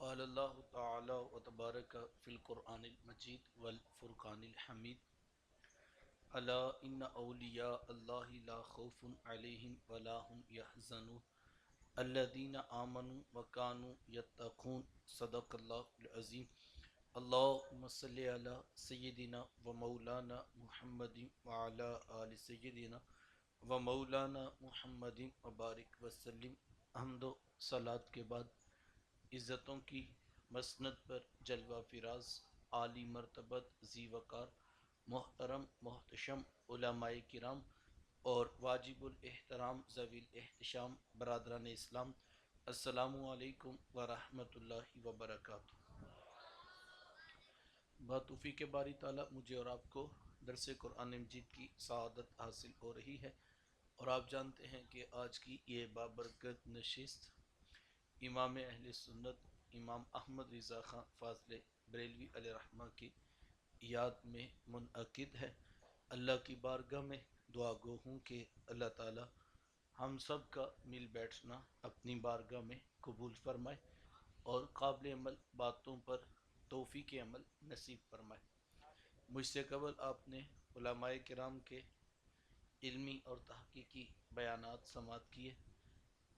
قال اللہ تعالی و تبارک فی القرآن المجید والفرقان الحمید الا ان اولیاء اللہ لا خوف علیہم ولا هم يحزنون الذین آمنوا وکانوا یتقون صدق اللہ العظیم اللہم صلی علی سیدنا و مولانا محمد وعلی آل سیدنا و مولانا محمد وبارک وسلم۔ حمد و صلات کے بعد عزتوں کی مسند پر جلوہ فراز عالی مرتبت ذی وقار محترم محتشم علماء کرام اور واجب الاحترام ذوی الاحتشام برادران اسلام، السلام علیکم ورحمۃ اللہ وبرکاتہ۔ بتوفیق باری تعالیٰ مجھے اور آپ کو درس قرآن مجید کی سعادت حاصل ہو رہی ہے، اور آپ جانتے ہیں کہ آج کی یہ بابرکت نشست امام اہل سنت امام احمد رضا خان فاضل بریلوی علیہ رحمہ کی یاد میں منعقد ہے۔ اللہ کی بارگاہ میں دعا گو ہوں کہ اللہ تعالی ہم سب کا مل بیٹھنا اپنی بارگاہ میں قبول فرمائے اور قابل عمل باتوں پر توفیق عمل نصیب فرمائے۔ مجھ سے قبل آپ نے علماء کرام کے علمی اور تحقیقی بیانات سماعت کیے۔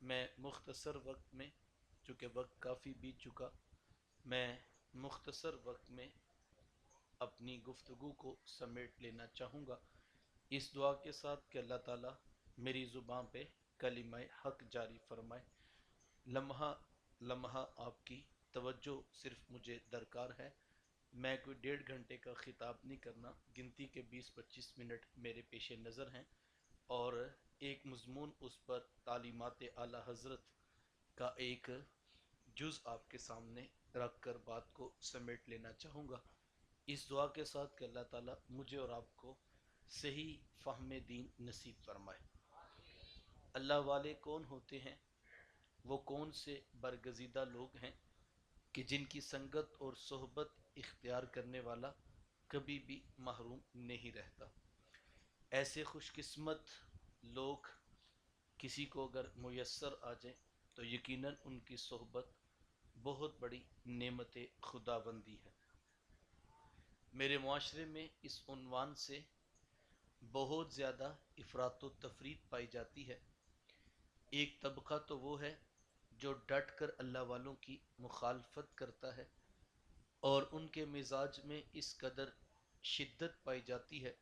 میں مختصر وقت میں، چونکہ وقت کافی بیت چکا، میں مختصر وقت میں اپنی گفتگو کو سمیٹ لینا چاہوں گا، اس دعا کے ساتھ کہ اللہ تعالی میری زبان پہ کلمہ حق جاری فرمائے۔ لمحہ لمحہ آپ کی توجہ صرف مجھے درکار ہے۔ میں کوئی 1.5 گھنٹے کا خطاب نہیں کرنا، گنتی کے 20-25 منٹ میرے پیش نظر ہیں، اور ایک مضمون اس پر تعلیمات اعلیٰ حضرت کا ایک جز آپ کے سامنے رکھ کر بات کو سمیٹ لینا چاہوں گا، اس دعا کے ساتھ کہ اللہ تعالیٰ مجھے اور آپ کو صحیح فہم دین نصیب فرمائے۔ اللہ والے کون ہوتے ہیں؟ وہ کون سے برگزیدہ لوگ ہیں کہ جن کی سنگت اور صحبت اختیار کرنے والا کبھی بھی محروم نہیں رہتا۔ ایسے خوش قسمت لوگ کسی کو اگر میسر آ جائیں تو یقیناً ان کی صحبت بہت بڑی نعمت خداوندی ہے۔ میرے معاشرے میں اس عنوان سے بہت زیادہ افراط و تفریط پائی جاتی ہے۔ ایک طبقہ تو وہ ہے جو ڈٹ کر اللہ والوں کی مخالفت کرتا ہے، اور ان کے مزاج میں اس قدر شدت پائی جاتی ہے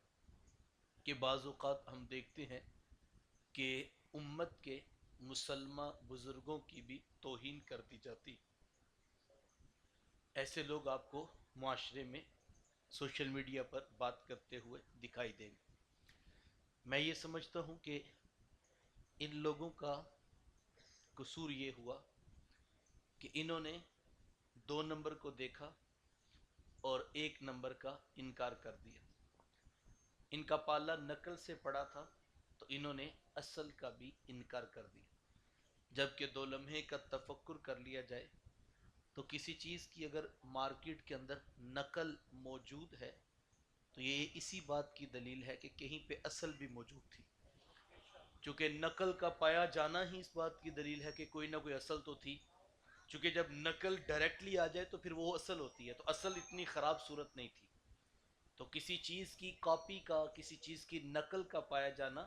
کہ بعض اوقات ہم دیکھتے ہیں کہ امت کے مسلمہ بزرگوں کی بھی توہین کر دی جاتی۔ ایسے لوگ آپ کو معاشرے میں سوشل میڈیا پر بات کرتے ہوئے دکھائی دیں گے۔ میں یہ سمجھتا ہوں کہ ان لوگوں کا قصور یہ ہوا کہ انہوں نے 2 نمبر کو دیکھا اور 1 نمبر کا انکار کر دیا۔ ان کا پالا نقل سے پڑا تھا تو انہوں نے اصل کا بھی انکار کر دیا۔ جبکہ 2 لمحے کا تفکر کر لیا جائے تو کسی چیز کی اگر مارکیٹ کے اندر نقل موجود ہے تو یہ اسی بات کی دلیل ہے کہ کہیں پہ اصل بھی موجود تھی۔ چونکہ نقل کا پایا جانا ہی اس بات کی دلیل ہے کہ کوئی نہ کوئی اصل تو تھی۔ چونکہ جب نقل ڈائریکٹلی آ جائے تو پھر وہ اصل ہوتی ہے، تو اصل اتنی خراب صورت نہیں تھی۔ تو کسی چیز کی کاپی کا، کسی چیز کی نقل کا پایا جانا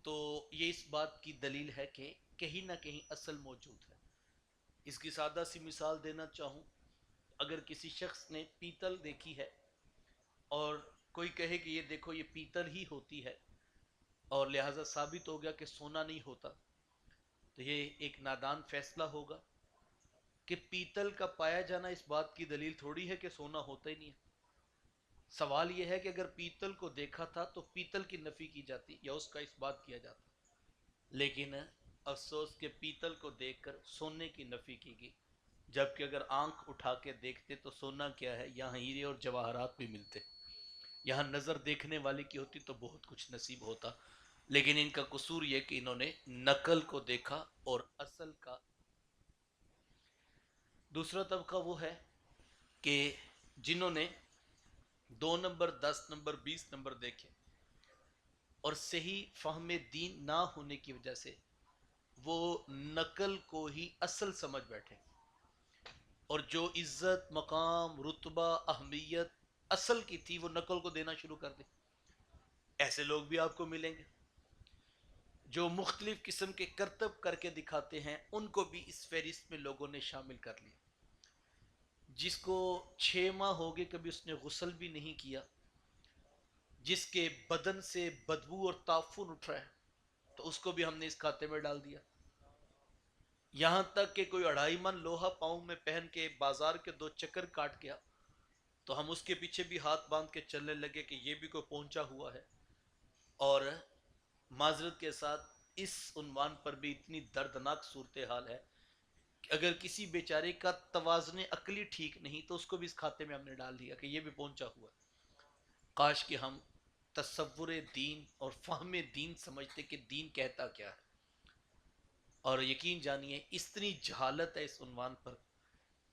تو یہ اس بات کی دلیل ہے کہ کہیں نہ کہیں اصل موجود ہے۔ اس کی سادہ سی مثال دینا چاہوں، اگر کسی شخص نے پیتل دیکھی ہے اور کوئی کہے کہ یہ دیکھو یہ پیتل ہی ہوتی ہے اور لہٰذا ثابت ہو گیا کہ سونا نہیں ہوتا، تو یہ ایک نادان فیصلہ ہوگا کہ پیتل کا پایا جانا اس بات کی دلیل تھوڑی ہے کہ سونا ہوتا ہی نہیں ہے۔ سوال یہ ہے کہ اگر پیتل کو دیکھا تھا تو پیتل کی نفی کی جاتی یا اس کا اس بات کیا جاتا، لیکن افسوس کہ پیتل کو دیکھ کر سونے کی نفی کی گئی، جبکہ اگر آنکھ اٹھا کے دیکھتے تو سونا کیا ہے، یہاں ہیرے اور جواہرات بھی ملتے، یہاں نظر دیکھنے والے کی ہوتی تو بہت کچھ نصیب ہوتا۔ لیکن ان کا قصور یہ کہ انہوں نے نقل کو دیکھا اور اصل کا۔ دوسرا طبقہ وہ ہے کہ جنہوں نے 2 نمبر 10 نمبر 20 نمبر دیکھے اور صحیح فہم دین نہ ہونے کی وجہ سے وہ نقل کو ہی اصل سمجھ بیٹھے۔ اور جو عزت، مقام، رتبہ، اہمیت اصل کی تھی وہ نقل کو دینا شروع کر دے. ایسے لوگ بھی آپ کو ملیں گے جو مختلف قسم کے کرتب کر کے دکھاتے ہیں، ان کو بھی اس فہرست میں لوگوں نے شامل کر لیا. جس کو 6 ماہ ہو گئے کبھی اس نے غسل بھی نہیں کیا، جس کے بدن سے بدبو اور تعفن اٹھ رہا ہے، تو اس کو بھی ہم نے اس کھاتے میں ڈال دیا. یہاں تک کہ کوئی 2.5 من لوہا پاؤں میں پہن کے بازار کے 2 چکر کاٹ گیا تو ہم اس کے پیچھے بھی ہاتھ باندھ کے چلنے لگے کہ یہ بھی کوئی پہنچا ہوا ہے. اور معذرت کے ساتھ اس عنوان پر بھی اتنی دردناک صورتحال ہے کہ اگر کسی بیچارے کا توازن عقلی ٹھیک نہیں تو اس کو بھی اس کھاتے میں ہم نے ڈال دیا کہ یہ بھی پہنچا ہوا ہے. کاش کہ ہم تصور دین اور فہم دین سمجھتے کہ دین کہتا کیا ہے. اور یقین جانیے اتنی جہالت ہے اس عنوان پر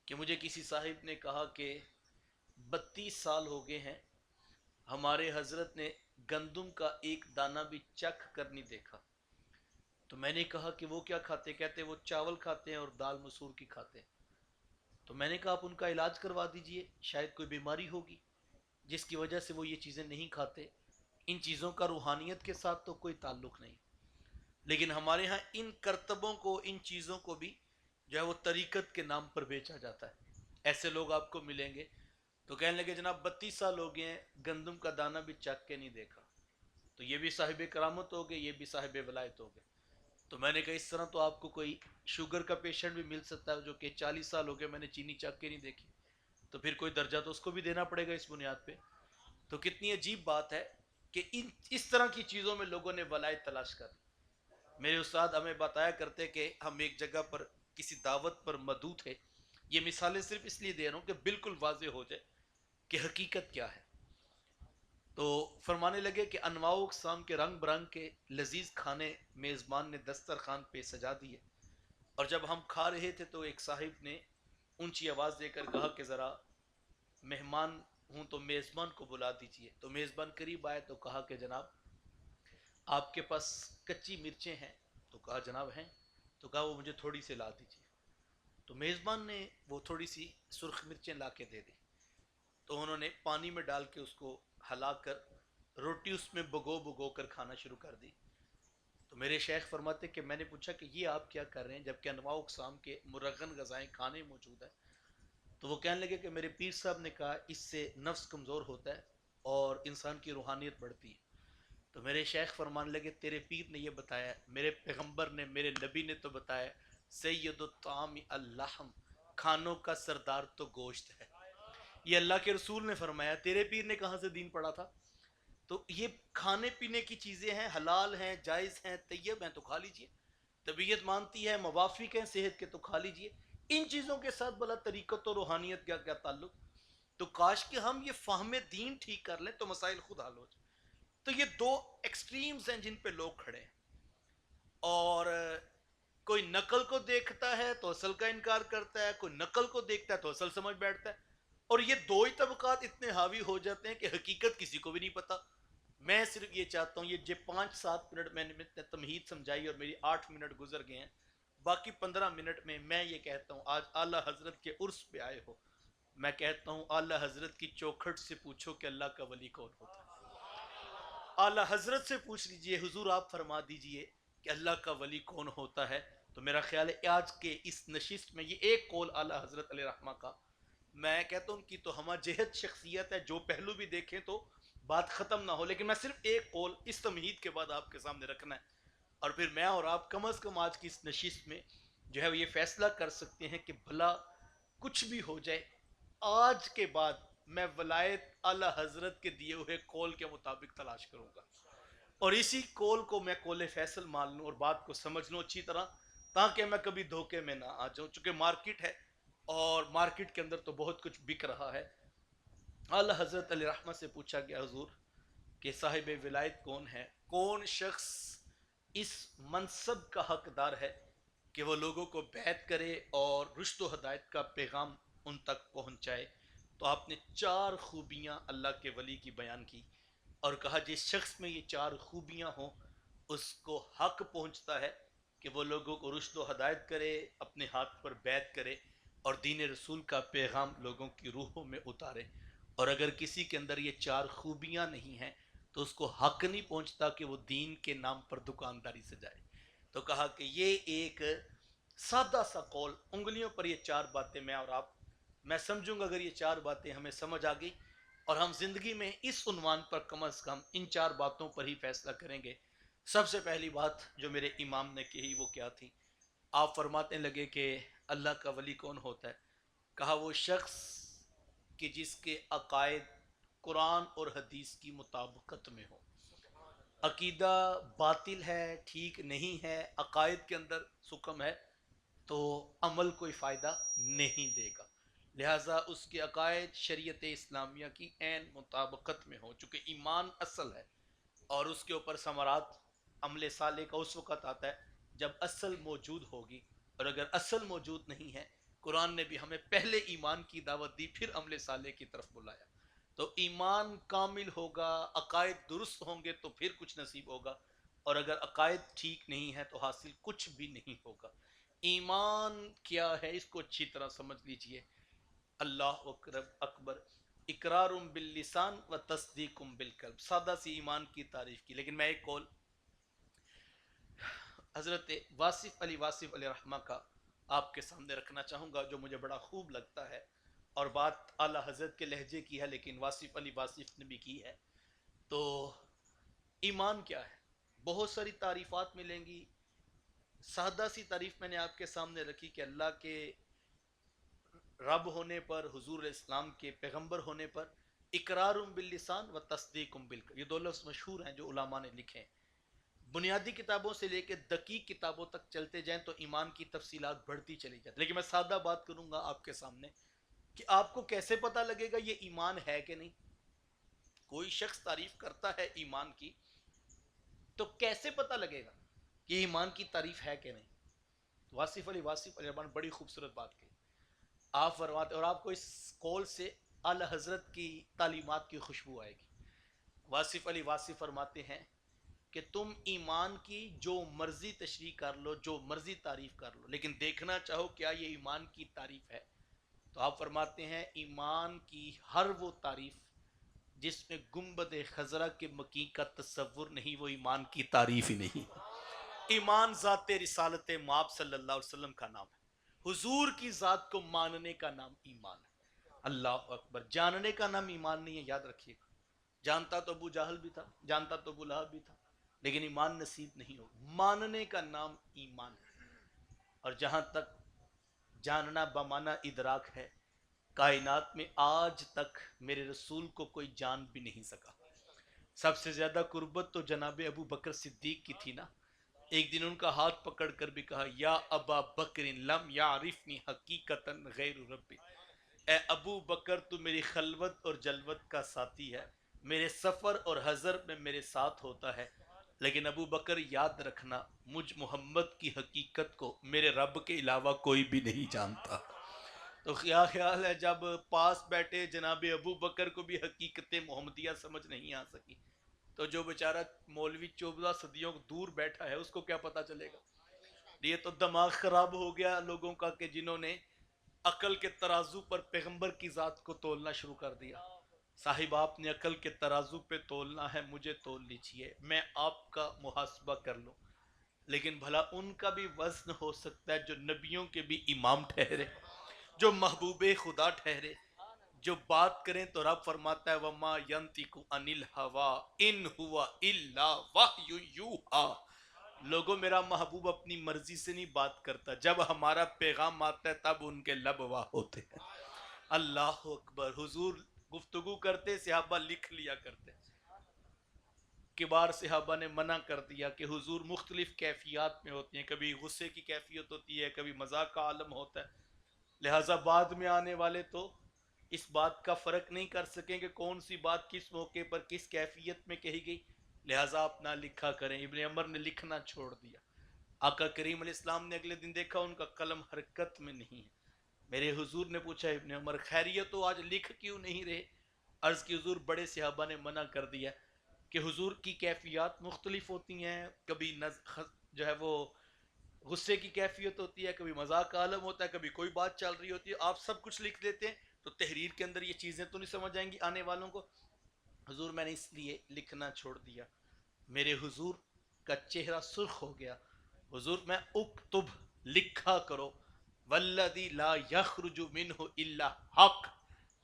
کہ مجھے کسی صاحب نے کہا کہ 32 سال ہو گئے ہیں ہمارے حضرت نے گندم کا ایک دانہ بھی چکھ کر نہیں دیکھا. تو میں نے کہا کہ وہ کیا کھاتے؟ کہتے وہ چاول کھاتے ہیں اور دال مسور کی کھاتے ہیں. تو میں نے کہا آپ ان کا علاج کروا دیجئے، شاید کوئی بیماری ہوگی جس کی وجہ سے وہ یہ چیزیں نہیں کھاتے. ان چیزوں کا روحانیت کے ساتھ تو کوئی تعلق نہیں، لیکن ہمارے ہاں ان کرتبوں کو، ان چیزوں کو بھی جو ہے وہ طریقت کے نام پر بیچا جاتا ہے. ایسے لوگ آپ کو ملیں گے تو کہنے لگے جناب 32 سال ہو گئے ہیں گندم کا دانہ بھی چکھ کے نہیں دیکھا. تو یہ بھی صاحب کرامت ہو گئے، یہ بھی صاحب ولایت ہو گئے. تو میں نے کہا اس طرح تو آپ کو کوئی شوگر کا پیشنٹ بھی مل سکتا ہے جو کہ 40 سال ہو گئے میں نے چینی چکھ کے نہیں دیکھی، تو پھر کوئی درجہ تو اس کو بھی دینا پڑے گا اس بنیاد پہ. تو کتنی عجیب بات ہے کہ اس طرح کی چیزوں میں لوگوں نے ولایت تلاش کر. میرے استاد ہمیں بتایا کرتے کہ ہم ایک جگہ پر کسی دعوت پر مدعو تھے. یہ مثالیں صرف اس لیے دے رہا ہوں کہ بالکل واضح ہو جائے کہ حقیقت کیا ہے. تو فرمانے لگے کہ انواع و اقسام کے رنگ برنگ کے لذیذ کھانے میزبان نے دسترخوان پہ سجا دیے، اور جب ہم کھا رہے تھے تو ایک صاحب نے اونچی آواز دے کر کہا کہ ذرا مہمان ہوں تو میزبان کو بلا دیجئے. تو میزبان قریب آئے تو کہا کہ جناب آپ کے پاس کچی مرچیں ہیں؟ تو کہا جناب ہیں. تو کہا وہ مجھے تھوڑی سی لا دیجئے. تو میزبان نے وہ تھوڑی سی سرخ مرچیں لا کے دے دی. تو انہوں نے پانی میں ڈال کے اس کو ہلا کر روٹی اس میں بگو بگو کر کھانا شروع کر دی. تو میرے شیخ فرماتے کہ میں نے پوچھا کہ یہ آپ کیا کر رہے ہیں جبکہ انواع اقسام کے مرغن غذائیں کھانے موجود ہیں؟ تو وہ کہنے لگے کہ میرے پیر صاحب نے کہا اس سے نفس کمزور ہوتا ہے اور انسان کی روحانیت بڑھتی ہے. تو میرے شیخ فرمان لگے تیرے پیر نے یہ بتایا، میرے پیغمبر نے، میرے نبی نے تو بتایا سید الطعام اللحم، کھانوں کا سردار تو گوشت ہے. یہ اللہ کے رسول نے فرمایا، تیرے پیر نے کہاں سے دین پڑھا تھا؟ تو یہ کھانے پینے کی چیزیں ہیں، حلال ہیں، جائز ہیں، طیب ہیں تو کھا لیجئے. طبیعت مانتی ہے، موافق ہیں صحت کے تو کھا لیجئے. ان چیزوں کے ساتھ بلا طریقت اور روحانیت کا کیا تعلق؟ تو کاش کہ ہم یہ فہم دین ٹھیک کر لیں تو مسائل خود حل ہو جائیں. تو یہ دو ایکسٹریمز ہیں جن پہ لوگ کھڑے ہیں. اور کوئی نقل کو دیکھتا ہے تو اصل کا انکار کرتا ہے، کوئی نقل کو دیکھتا ہے تو اصل سمجھ بیٹھتا ہے. اور یہ دو ہی طبقات اتنے حاوی ہو جاتے ہیں کہ حقیقت کسی کو بھی نہیں پتا. میں صرف یہ چاہتا ہوں یہ 5-7 منٹ میں نے تمہید سمجھائی اور میری 8 منٹ گزر گئے ہیں. باقی 15 منٹ میں میں یہ کہتا ہوں آج اعلیٰ حضرت کے عرس پہ آئے ہو، میں کہتا ہوں اعلیٰ حضرت کی چوکھٹ سے پوچھو کہ اللہ کا ولی کون ہوتا ہے. اعلیٰ حضرت سے پوچھ لیجئے حضور آپ فرما دیجئے کہ اللہ کا ولی کون ہوتا ہے. تو میرا خیال ہے آج کے اس نشست میں یہ ایک قول اعلیٰ حضرت علیہ رحمہ کا، میں کہتا ہوں ان کی تو ہمہ جہت شخصیت ہے، جو پہلو بھی دیکھیں تو بات ختم نہ ہو. لیکن میں صرف ایک قول اس تمہید کے بعد آپ کے سامنے رکھنا ہے، اور پھر میں اور آپ کم از کم آج کی اس نشست میں جو ہے یہ فیصلہ کر سکتے ہیں کہ بھلا کچھ بھی ہو جائے آج کے بعد میں ولایت اعلیٰ حضرت کے دیے ہوئے قول کے مطابق تلاش کروں گا، اور اسی قول کو میں قول فیصل مان لوں اور بات کو سمجھ لوں اچھی طرح، تاکہ میں کبھی دھوکے میں نہ آ جاؤں. چونکہ مارکیٹ ہے اور مارکیٹ کے اندر تو بہت کچھ بک رہا ہے. اعلیٰ حضرت علیہ رحمہ سے پوچھا گیا حضور کہ صاحب ولایت کون ہے، کون شخص اس منصب کا حقدار ہے کہ وہ لوگوں کو بیعت کرے اور رشد و ہدایت کا پیغام ان تک پہنچائے؟ تو آپ نے 4 خوبیاں اللہ کے ولی کی بیان کی اور کہا جس شخص میں یہ 4 خوبیاں ہوں اس کو حق پہنچتا ہے کہ وہ لوگوں کو رشد و ہدایت کرے، اپنے ہاتھ پر بیعت کرے اور دین رسول کا پیغام لوگوں کی روحوں میں اتارے، اور اگر کسی کے اندر یہ چار خوبیاں نہیں ہیں تو اس کو حق نہیں پہنچتا کہ وہ دین کے نام پر دکانداری سے جائے۔ تو کہا کہ یہ ایک سادہ سا قول، انگلیوں پر یہ چار باتیں میں سمجھوں گا اگر یہ چار باتیں ہمیں سمجھ آ گئی اور ہم زندگی میں اس عنوان پر کم از کم ان چار باتوں پر ہی فیصلہ کریں گے۔ سب سے پہلی بات جو میرے امام نے کہی وہ کیا تھی؟ آپ فرماتے لگے کہ اللہ کا ولی کون ہوتا ہے؟ کہا وہ شخص کہ جس کے عقائد قرآن اور حدیث کی مطابقت میں ہو۔ عقیدہ باطل ہے، ٹھیک نہیں ہے، عقائد کے اندر سکم ہے تو عمل کوئی فائدہ نہیں دے گا۔ لہٰذا اس کے عقائد شریعت اسلامیہ کی عین مطابقت میں ہو، چونکہ ایمان اصل ہے اور اس کے اوپر ثمرات عمل صالح کا اس وقت آتا ہے جب اصل موجود ہوگی، اور اگر اصل موجود نہیں ہے، قرآن نے بھی ہمیں پہلے ایمان کی دعوت دی پھر عمل صالح کی طرف بلایا۔ تو ایمان کامل ہوگا، عقائد درست ہوں گے تو پھر کچھ نصیب ہوگا، اور اگر عقائد ٹھیک نہیں ہے تو حاصل کچھ بھی نہیں ہوگا۔ ایمان کیا ہے اس کو اچھی طرح سمجھ لیجئے۔ اللہ اکبر، اقرار باللسان و تصدیق بالقلب، سادہ سی ایمان کی تعریف کی۔ لیکن میں ایک قول حضرت واصف علی رحمہ کا آپ کے سامنے رکھنا چاہوں گا جو مجھے بڑا خوب لگتا ہے، اور بات اعلیٰ حضرت کے لہجے کی ہے لیکن واصف نے بھی کی ہے۔ تو ایمان کیا ہے؟ بہت ساری تعریفات ملیں گی، سادہ سی تعریف میں نے آپ کے سامنے رکھی کہ اللہ کے رب ہونے پر، حضور اسلام کے پیغمبر ہونے پر اقرار باللسان و تصدیق بالقلب، یہ دو لفظ مشہور ہیں جو علماء نے لکھے ہیں۔ بنیادی کتابوں سے لے کے دقیق کتابوں تک چلتے جائیں تو ایمان کی تفصیلات بڑھتی چلی جاتی، لیکن میں سادہ بات کروں گا آپ کے سامنے کہ آپ کو کیسے پتہ لگے گا یہ ایمان ہے کہ نہیں؟ کوئی شخص تعریف کرتا ہے ایمان کی تو کیسے پتہ لگے گا کہ ایمان کی تعریف ہے کہ نہیں؟ واصف علی رحمٰن بڑی خوبصورت بات کی آپ فرماتے، اور آپ کو اس قول سے اعلی حضرت کی تعلیمات کی خوشبو آئے گی۔ واصف علی فرماتے ہیں کہ تم ایمان کی جو مرضی تشریح کر لو، جو مرضی تعریف کر لو، لیکن دیکھنا چاہو کیا یہ ایمان کی تعریف ہے؟ تو آپ فرماتے ہیں ایمان کی ہر وہ تعریف جس میں گنبد خضرا کے مکی کا تصور نہیں، وہ ایمان کی تعریف ہی نہیں۔ ایمان ذات رسالت مآب صلی اللہ علیہ وسلم کا نام ہے، حضور کی ذات کو ماننے کا نام ایمان ہے۔ اللہ اکبر، جاننے کا نام ایمان نہیں ہے، یاد رکھیے گا۔ جانتا تو ابو جہل بھی تھا، جانتا تو ابو لہب بھی تھا، لیکن ایمان نصیب نہیں ہو۔ ماننے کا نام ایمان ہے، اور جہاں تک جاننا بمانا ادراک ہے، کائنات میں آج تک میرے رسول کو کوئی جان بھی نہیں سکا۔ سب سے زیادہ قربت تو جناب ابو بکر صدیق کی تھی نا۔ ایک دن ان کا ہاتھ پکڑ کر بھی کہا یا ابا بکر لم یعرفنی حقیقتا غیر ربی، اے ابو بکر تو میری خلوت اور جلوت کا ساتھی ہے، میرے سفر اور حضر میں میرے ساتھ ہوتا ہے، لیکن ابو بکر یاد رکھنا مجھ محمد کی حقیقت کو میرے رب کے علاوہ کوئی بھی نہیں جانتا۔ تو کیا خیال ہے جب پاس بیٹھے جناب ابو بکر کو بھی حقیقت محمدیہ سمجھ نہیں آ سکی تو جو بیچارہ مولوی 14 صدیوں دور بیٹھا ہے اس کو کیا پتا چلے گا؟ یہ تو دماغ خراب ہو گیا لوگوں کا کہ جنہوں نے عقل کے ترازو پر پیغمبر کی ذات کو تولنا شروع کر دیا۔ صاحب آپ نے عقل کے ترازو پہ تولنا ہے، مجھے تول لیجئے، میں آپ کا محاسبہ کر لوں، لیکن بھلا ان کا بھی وزن ہو سکتا ہے جو نبیوں کے بھی امام ٹھہرے، جو محبوب خدا ٹھہرے، جو بات کریں تو رب فرماتا ہے وَمَا يَنْتِقُ عَنِ الْهَوَىٰ إِنْ هُوَ إِلَّا وَحْيٌ يُوحَىٰ۔ لوگوں میرا محبوب اپنی مرضی سے نہیں بات کرتا، جب ہمارا پیغام آتا ہے تب ان کے لب واہ ہوتے ہیں۔ اللہ اکبر، حضور گفتگو کرتے صحابہ لکھ لیا کرتے، کبار صحابہ نے منع کر دیا کہ حضور مختلف کیفیات میں ہوتی ہیں، کبھی غصے کی کیفیت ہوتی ہے، کبھی مذاق کا عالم ہوتا ہے، لہٰذا بعد میں آنے والے تو اس بات کا فرق نہیں کر سکیں کہ کون سی بات کس موقع پر کس کیفیت میں کہی گئی، لہٰذا آپ نہ لکھا کریں۔ ابن عمر نے لکھنا چھوڑ دیا، آقا کریم علیہ السلام نے اگلے دن دیکھا ان کا قلم حرکت میں نہیں ہے۔ میرے حضور نے پوچھا ابن عمر خیریت تو آج لکھ کیوں نہیں رہے؟ عرض کی حضور بڑے صحابہ نے منع کر دیا کہ حضور کی کیفیات مختلف ہوتی ہیں، کبھی جو ہے وہ غصے کی کیفیت ہوتی ہے، کبھی مذاق کا عالم ہوتا ہے، کبھی کوئی بات چل رہی ہوتی ہے، آپ سب کچھ لکھ دیتے ہیں تو تحریر کے اندر یہ چیزیں تو نہیں سمجھ آئیں گی آنے والوں کو. حضور میں نے اس لیے لکھنا چھوڑ دیا. میرے حضور کا چہرہ سرخ ہو گیا. حضور میں اکتب لکھا کرو، والذی لا یخرج منہ الا حق.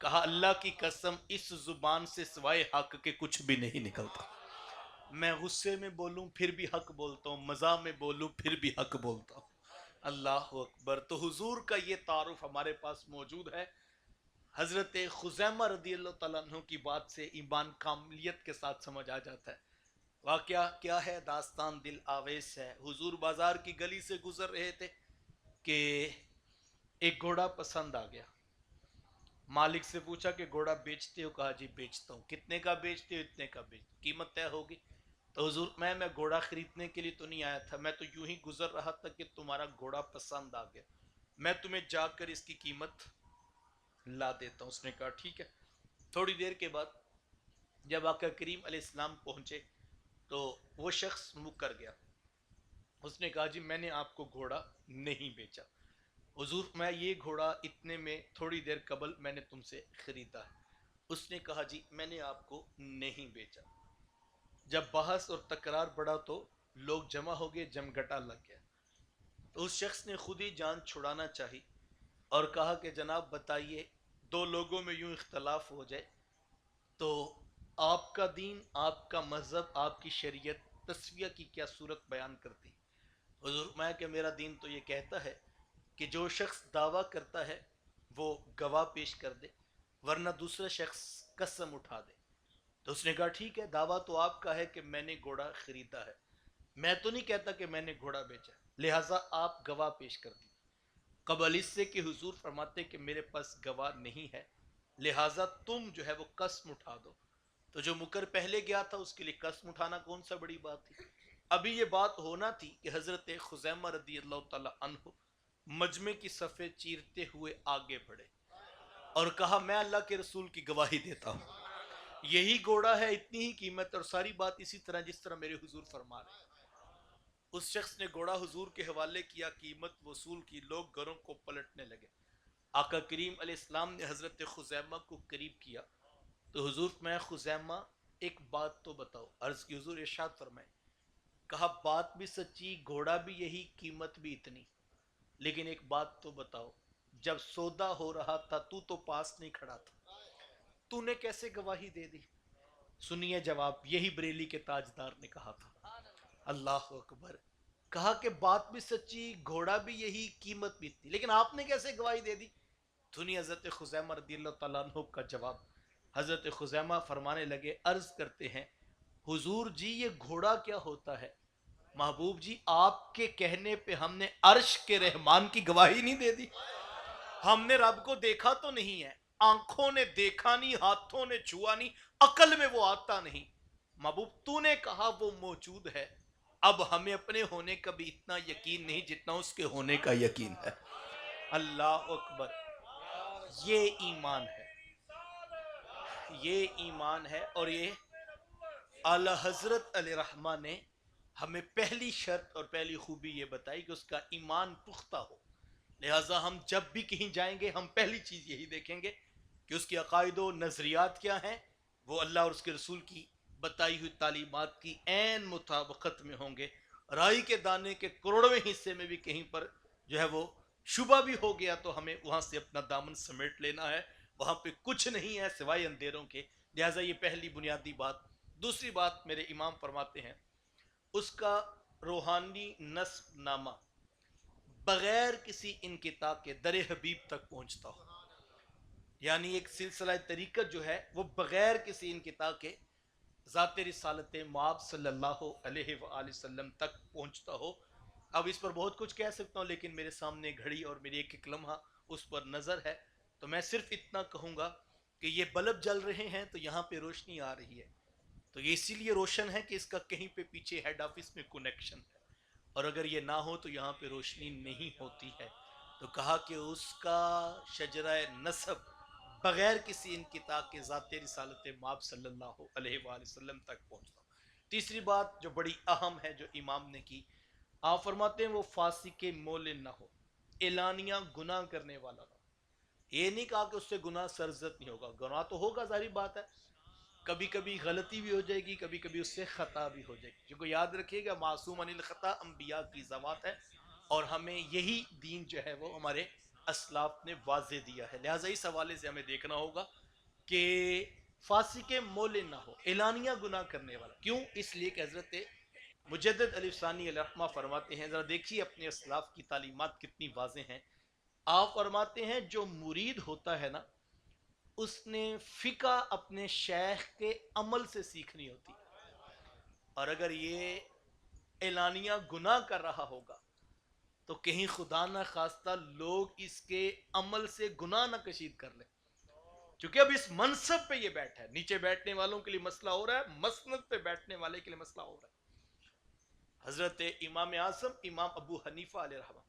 کہا اللہ کی قسم اس زبان سے سوائے حق کے کچھ بھی نہیں نکلتا. میں غصے میں بولوں پھر بھی حق بولتا ہوں، مزاح میں بولوں پھر بھی حق بولتا ہوں. اللہ اکبر. تو حضور کا یہ تعارف ہمارے پاس موجود ہے. حضرت خزیمہ رضی اللہ تعالیٰ عنہ کی بات سے ایمان کاملیت کے ساتھ سمجھ آ جاتا ہے. واقعہ کیا ہے؟ داستان دل آویز ہے. حضور بازار کی گلی سے گزر رہے تھے کہ ایک گھوڑا پسند آ گیا. مالک سے پوچھا کہ گھوڑا بیچتے ہو؟ کہا جی بیچتا ہوں. کتنے کا بیچتے ہو؟ اتنے کا بیچتا ہوں. قیمت طے ہوگی. تو حضور میں گھوڑا خریدنے کے لیے تو نہیں آیا تھا، میں تو یوں ہی گزر رہا تھا کہ تمہارا گھوڑا پسند آ گیا، میں تمہیں جا کر اس کی قیمت لا دیتا ہوں. اس نے کہا ٹھیک ہے. تھوڑی دیر کے بعد جب آقا کریم علیہ السلام پہنچے تو وہ شخص مکر گیا. اس نے کہا جی میں نے آپ کو گھوڑا نہیں بیچا. حضور میں یہ گھوڑا اتنے میں تھوڑی دیر قبل میں نے تم سے خریدا ہے. اس نے کہا جی میں نے آپ کو نہیں بیچا. جب بحث اور تکرار بڑھا تو لوگ جمع ہو گئے، جمگٹا لگ گیا. تو اس شخص نے خود ہی جان چھڑانا چاہی اور کہا کہ جناب بتائیے، دو لوگوں میں یوں اختلاف ہو جائے تو آپ کا دین، آپ کا مذہب، آپ کی شریعت تسویہ کی کیا صورت بیان کرتی؟ حضور میں کہ میرا دین تو یہ کہتا ہے کہ جو شخص دعویٰ کرتا ہے وہ گواہ پیش کر دے، ورنہ دوسرا شخص قسم اٹھا دے. تو اس نے کہا ٹھیک ہے، دعویٰ تو آپ کا ہے کہ میں نے گھوڑا خریدا ہے، میں تو نہیں کہتا کہ میں نے گھوڑا بیچا، لہٰذا آپ گواہ پیش کر دیجیے. قبل اس سے کہ حضور فرماتے کہ میرے پاس گواہ نہیں ہے، لہٰذا تم جو ہے وہ قسم اٹھا دو. تو جو مکر پہلے گیا تھا اس کے لیے قسم اٹھانا کون سا بڑی بات تھی؟ ابھی یہ بات ہونا تھی کہ حضرت خزیمہ رضی اللہ تعالی عنہ مجمع کی صفیں چیرتے ہوئے آگے بڑھے اور کہا میں اللہ کے رسول کی گواہی دیتا ہوں، یہی گھوڑا ہے، اتنی ہی قیمت، اور ساری بات اسی طرح جس طرح میرے حضور فرما رہے ہیں. اس شخص نے گھوڑا حضور کے حوالے کیا، قیمت وصول کی، لوگ گھروں کو پلٹنے لگے. آقا کریم علیہ السلام نے حضرت خزیمہ کو قریب کیا تو حضور میں خزیمہ ایک بات تو بتاؤ. عرض کی حضور ارشاد فرمائے. کہا بات بھی سچی، گھوڑا بھی یہی، قیمت بھی اتنی، لیکن ایک بات تو بتاؤ، جب سودا ہو رہا تھا تو پاس نہیں کھڑا تھا، تو نے کیسے گواہی دے دی؟ سنیے جواب، یہی بریلی کے تاجدار نے کہا تھا. اللہ اکبر. کہا کہ بات بھی سچی، گھوڑا بھی یہی، قیمت بھی اتنی، لیکن آپ نے کیسے گواہی دے دی؟ سنیے حضرت خزیمہ رضی اللہ تعالیٰ عنہ کا جواب. حضرت خزیمہ فرمانے لگے، عرض کرتے ہیں حضور جی یہ گھوڑا کیا ہوتا ہے؟ محبوب جی آپ کے کہنے پہ ہم نے عرش کے رحمان کی گواہی نہیں دے دی. ہم نے رب کو دیکھا تو نہیں ہے، آنکھوں نے دیکھا نہیں، ہاتھوں نے چھوا نہیں، عقل میں وہ آتا نہیں. محبوب تو نے کہا وہ موجود ہے، اب ہمیں اپنے ہونے کا بھی اتنا یقین نہیں جتنا اس کے ہونے کا یقین ہے. اللہ اکبر. یہ ایمان ہے، یہ ایمان ہے. اور یہ اعلی حضرت علیہ رحمہ نے ہمیں پہلی شرط اور پہلی خوبی یہ بتائی کہ اس کا ایمان پختہ ہو. لہٰذا ہم جب بھی کہیں جائیں گے ہم پہلی چیز یہی دیکھیں گے کہ اس کی عقائد و نظریات کیا ہیں، وہ اللہ اور اس کے رسول کی بتائی ہوئی تعلیمات کی عین مطابقت میں ہوں گے. رائی کے دانے کے کروڑویں حصے میں بھی کہیں پر جو ہے وہ شبہ بھی ہو گیا تو ہمیں وہاں سے اپنا دامن سمیٹ لینا ہے، وہاں پہ کچھ نہیں ہے سوائے اندھیروں کے. لہٰذا یہ پہلی بنیادی بات. دوسری بات میرے امام فرماتے ہیں اس کا روحانی نسب نامہ بغیر کسی انقطاع کے در حبیب تک پہنچتا ہو، یعنی ایک سلسلہ طریقت جو ہے وہ بغیر کسی انقطاع کے ذات رسالت مآب صلی اللہ علیہ وآلہ وسلم تک پہنچتا ہو. اب اس پر بہت کچھ کہہ سکتا ہوں لیکن میرے سامنے گھڑی اور میری ایک لمحہ اس پر نظر ہے، تو میں صرف اتنا کہوں گا کہ یہ بلب جل رہے ہیں تو یہاں پہ روشنی آ رہی ہے، تو یہ اسی لیے روشن ہے کہ اس کا کہیں پہ پیچھے ہیڈ آفس میں کنیکشن ہے، اور اگر یہ نہ ہو تو یہاں پہ روشنی نہیں ہوتی ہے. تو کہا کہ اس کا شجرہ نسب بغیر کسی انقطاع کے ذات رسالت مآب صلی اللہ علیہ وآلہ وسلم تک پہنچتا. تیسری بات جو بڑی اہم ہے جو امام نے کی، آپ فرماتے ہیں وہ فاسق مولن نہ ہو، اعلانیہ گناہ کرنے والا نہ ہو۔ یہ نہیں کہا کہ اس سے گناہ سرزد نہیں ہوگا، گناہ تو ہوگا، ظاہری بات ہے، کبھی کبھی غلطی بھی ہو جائے گی، کبھی کبھی اس سے خطا بھی ہو جائے گی، کیونکہ یاد رکھیے گا معصوم عن الخطا انبیاء کی ذوات ہے، اور ہمیں یہی دین جو ہے وہ ہمارے اسلاف نے واضح دیا ہے۔ لہٰذا اس حوالے سے ہمیں دیکھنا ہوگا کہ فاسق مولن نہ ہو، اعلانیہ گناہ کرنے والا، کیوں؟ اس لیے کہ حضرت مجدد علی ثانی علیہ الرحمہ فرماتے ہیں، ذرا دیکھیے اپنے اسلاف کی تعلیمات کتنی واضح ہیں۔ آپ فرماتے ہیں جو مرید ہوتا ہے نا، اس نے فقہ اپنے شیخ کے عمل سے سیکھنی ہوتی، اور اگر یہ اعلانیہ گناہ کر رہا ہوگا تو کہیں خدا نہ خواستہ لوگ اس کے عمل سے گناہ نہ کشید کر لیں، کیونکہ اب اس منصب پہ یہ بیٹھا ہے، نیچے بیٹھنے والوں کے لیے مسئلہ ہو رہا ہے، مسند پہ بیٹھنے والے کے لیے مسئلہ ہو رہا ہے۔ حضرت امام اعظم امام ابو حنیفہ علیہ رحمہ،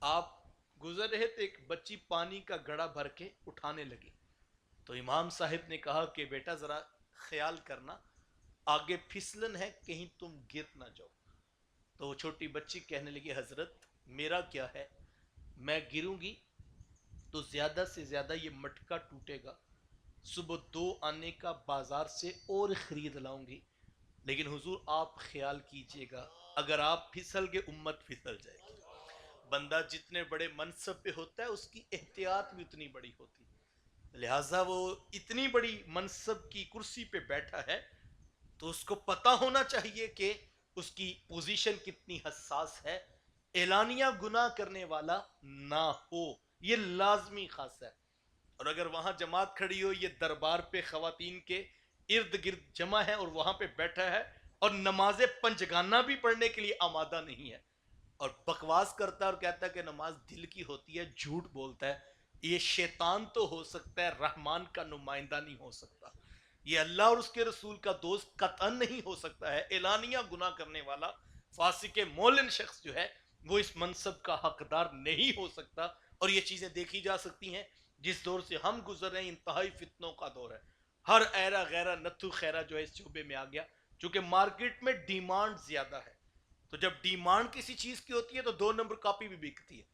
آپ گزر رہے تھے، ایک بچی پانی کا گڑا بھر کے اٹھانے لگی، تو امام صاحب نے کہا کہ بیٹا ذرا خیال کرنا، آگے پھسلن ہے، کہیں تم گر نہ جاؤ۔ تو وہ چھوٹی بچی کہنے لگی حضرت میرا کیا ہے، میں گروں گی تو زیادہ سے زیادہ یہ مٹکا ٹوٹے گا، صبح 2 آنے کا بازار سے اور خرید لاؤں گی، لیکن حضور آپ خیال کیجئے گا اگر آپ پھسل گئے امت پھسل جائے گی۔ بندہ جتنے بڑے منصب پہ ہوتا ہے اس کی احتیاط بھی اتنی بڑی ہوتی ہے، لہٰذا وہ اتنی بڑی منصب کی کرسی پہ بیٹھا ہے تو اس کو پتا ہونا چاہیے کہ اس کی پوزیشن کتنی حساس ہے، اعلانیہ گناہ کرنے والا نہ ہو، یہ لازمی خاص ہے۔ اور اگر وہاں جماعت کھڑی ہو، یہ دربار پہ خواتین کے ارد گرد جمع ہے اور وہاں پہ بیٹھا ہے اور نماز پنجگانہ بھی پڑھنے کے لیے آمادہ نہیں ہے، اور بکواس کرتا ہے اور کہتا ہے کہ نماز دل کی ہوتی ہے، جھوٹ بولتا ہے، یہ شیطان تو ہو سکتا ہے، رحمان کا نمائندہ نہیں ہو سکتا، یہ اللہ اور اس کے رسول کا دوست قطعاً نہیں ہو سکتا ہے۔ اعلانیہ گناہ کرنے والا فاسق مولن شخص جو ہے وہ اس منصب کا حقدار نہیں ہو سکتا، اور یہ چیزیں دیکھی جا سکتی ہیں جس دور سے ہم گزر رہے ہیں، انتہائی فتنوں کا دور ہے، ہر ایرا غیرہ نتھو خیرہ جو ہے اس شعبے میں آ گیا، چونکہ مارکیٹ میں ڈیمانڈ زیادہ ہے، تو جب ڈیمانڈ کسی چیز کی ہوتی ہے تو 2 نمبر کاپی بھی بکتی ہے،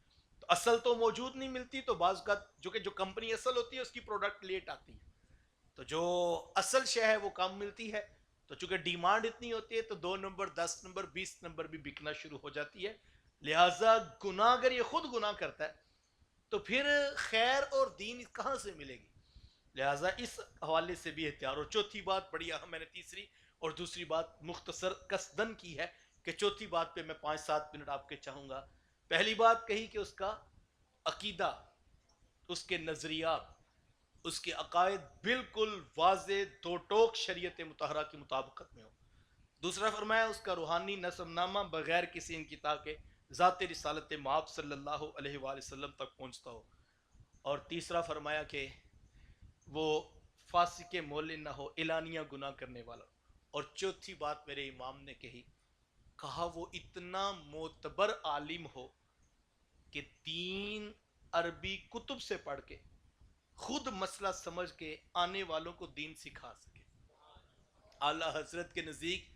تو اصل تو موجود نہیں ملتی، تو بعض کا جو کمپنی اصل ہوتی ہے اس کی پروڈکٹ لیٹ آتی ہے، تو جو اصل شے ہے وہ کم ملتی ہے، تو چونکہ ڈیمانڈ اتنی ہوتی ہے تو 2 نمبر 10 نمبر 20 نمبر بھی بکنا شروع ہو جاتی ہے۔ لہٰذا گناہ اگر یہ خود گناہ کرتا ہے تو پھر خیر اور دین کہاں سے ملے گی، لہٰذا اس حوالے سے بھی احتیاط۔ اور چوتھی بات بڑی اہم، میں نے تیسری اور دوسری بات مختصر قصدن کی ہے کہ چوتھی بات پہ میں 5-7 منٹ آپ کے چاہوں گا۔ پہلی بات کہی کہ اس کا عقیدہ، اس کے نظریات، اس کے عقائد بالکل واضح دو ٹوک شریعت مطہرہ کی مطابقت میں ہو۔ دوسرا فرمایا اس کا روحانی نسب نامہ بغیر کسی انقطاع کے ذات رسالت مآب صلی اللہ علیہ وآلہ وسلم تک پہنچتا ہو۔ اور تیسرا فرمایا کہ وہ فاسق مولن نہ ہو، اعلانیہ گناہ کرنے والا۔ اور چوتھی بات میرے امام نے کہا وہ اتنا معتبر عالم ہو کہ 3 عربی کتب سے پڑھ کے خود مسئلہ سمجھ کے آنے والوں کو دین سکھا سکے۔ اعلیٰ حضرت کے نزدیک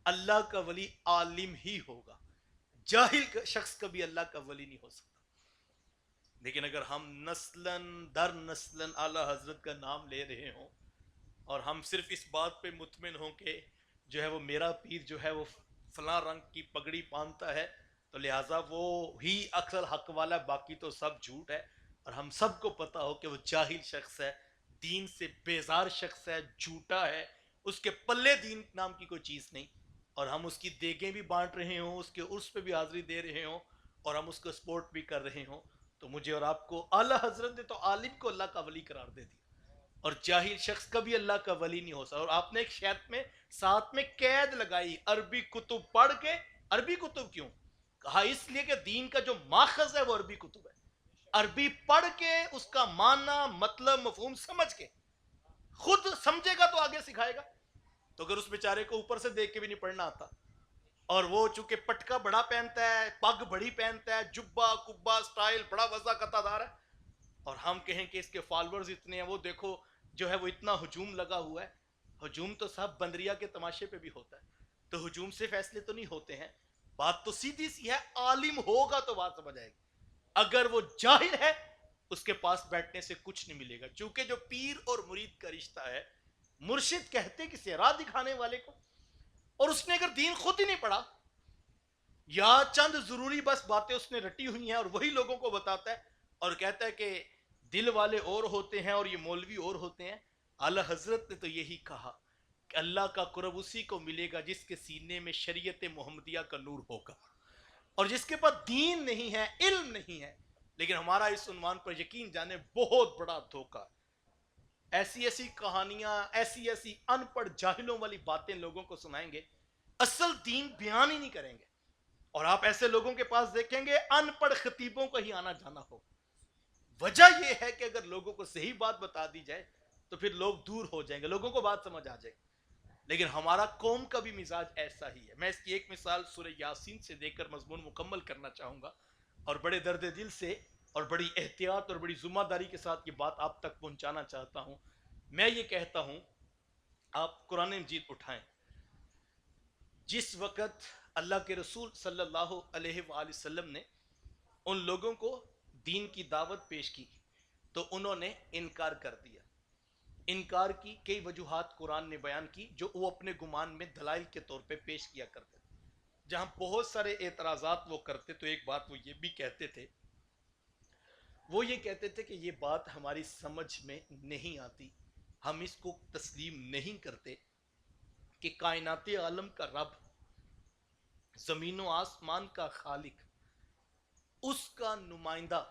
اللہ کا ولی عالم ہی ہوگا، جاہل شخص کبھی اللہ کا ولی نہیں ہو سکتا۔ لیکن اگر ہم نسلاً در نسلاً اعلیٰ حضرت کا نام لے رہے ہوں اور ہم صرف اس بات پہ مطمئن ہوں کہ جو ہے وہ میرا پیر جو ہے وہ فلاں رنگ کی پگڑی پہنتا ہے تو لہٰذا وہ ہی اکثر حق والا، باقی تو سب جھوٹ ہے، اور ہم سب کو پتا ہو کہ وہ جاہل شخص ہے، دین سے بیزار شخص ہے، جھوٹا ہے، اس کے پلے دین نام کی کوئی چیز نہیں، اور ہم اس کی دیگیں بھی بانٹ رہے ہوں، اس کے عرس پہ بھی حاضری دے رہے ہوں، اور ہم اس کو سپورٹ بھی کر رہے ہوں، تو مجھے اور آپ کو اعلیٰ حضرت نے تو عالم کو اللہ کا ولی قرار دے دیا، اور جاہل شخص کبھی اللہ کا ولی نہیں ہو سکتا۔ اور آپ نے ایک شرط میں ساتھ میں قید لگائی، عربی کتب پڑھ کے۔ عربی کتب کیوں کہا؟ اس لیے کہ دین کا جو ماخذ ہے وہ عربی کتب ہے، عربی پڑھ کے اس کا معنی، مطلب، مفہوم سمجھ کے، خود سمجھے گا تو آگے سکھائے گا۔ تو اگر اس بیچارے کو اوپر سے دیکھ کے بھی نہیں پڑھنا آتا، اور وہ چونکہ پٹکا بڑا پہنتا ہے، پگ بڑی پہنتا ہے، جبہ کبا سٹائل بڑا وضع قطع دار ہے، اور ہم کہیں کہ اس کے فالورز اتنے ہیں، وہ دیکھو جو ہے وہ اتنا ہجوم لگا ہوا ہے۔ ہجوم تو صاحب بندریا کے تماشے پہ بھی ہوتا ہے، تو ہجوم سے فیصلے تو نہیں ہوتے ہیں، بات تو سیدھی سی ہے، عالم ہوگا تو بات سمجھ آئے گی، اگر وہ جاہل ہے اس کے پاس بیٹھنے سے کچھ نہیں ملے گا، چونکہ جو پیر اور مرید کا رشتہ ہے، مرشد کہتے کسے؟ راہ دکھانے والے کو، اور اس نے اگر دین خود ہی نہیں پڑھا یا چند ضروری بس باتیں اس نے رٹی ہوئی ہیں اور وہی لوگوں کو بتاتا ہے اور کہتا ہے کہ دل والے اور ہوتے ہیں اور یہ مولوی اور ہوتے ہیں، اعلی حضرت نے تو یہی کہا کہ اللہ کا قرب اسی کو ملے گا جس کے سینے میں شریعت محمدیہ کا نور ہوگا، اور جس کے پاس دین نہیں ہے، علم نہیں ہے۔ لیکن ہمارا اس عنوان پر یقین جانے بہت بڑا دھوکہ ہے، ایسی ایسی کہانیاں، ایسی ایسی ان پڑھ جاہلوں والی باتیں لوگوں کو سنائیں گے، اصل دین بیان ہی نہیں کریں گے، اور آپ ایسے لوگوں کے پاس دیکھیں گے ان پڑھ خطیبوں کا ہی آنا جانا ہوگا۔ وجہ یہ ہے کہ اگر لوگوں کو صحیح بات بتا دی جائے تو پھر لوگ دور ہو جائیں گے، لوگوں کو بات سمجھ آ جائے گی۔ لیکن ہمارا قوم کا بھی مزاج ایسا ہی ہے۔ میں اس کی ایک مثال سورہ یاسین سے دے کر مضمون مکمل کرنا چاہوں گا، اور بڑے درد دل سے اور بڑی احتیاط اور بڑی ذمہ داری کے ساتھ یہ بات آپ تک پہنچانا چاہتا ہوں۔ میں یہ کہتا ہوں آپ قرآن مجید اٹھائیں، جس وقت اللہ کے رسول صلی اللہ علیہ وآلہ وسلم نے ان لوگوں کو دین کی دعوت پیش کی تو انہوں نے انکار کر دیا۔ انکار کی کئی وجوہات قرآن نے بیان کی جو وہ اپنے گمان میں دلائل کے طور پہ پیش کیا کرتے تھے۔ جہاں بہت سارے اعتراضات وہ کرتے تو ایک بات وہ یہ بھی کہتے تھے، وہ یہ کہتے تھے کہ یہ بات ہماری سمجھ میں نہیں آتی، ہم اس کو تسلیم نہیں کرتے کہ کائنات عالم کا رب، زمین و آسمان کا خالق، اس کا نمائندہ،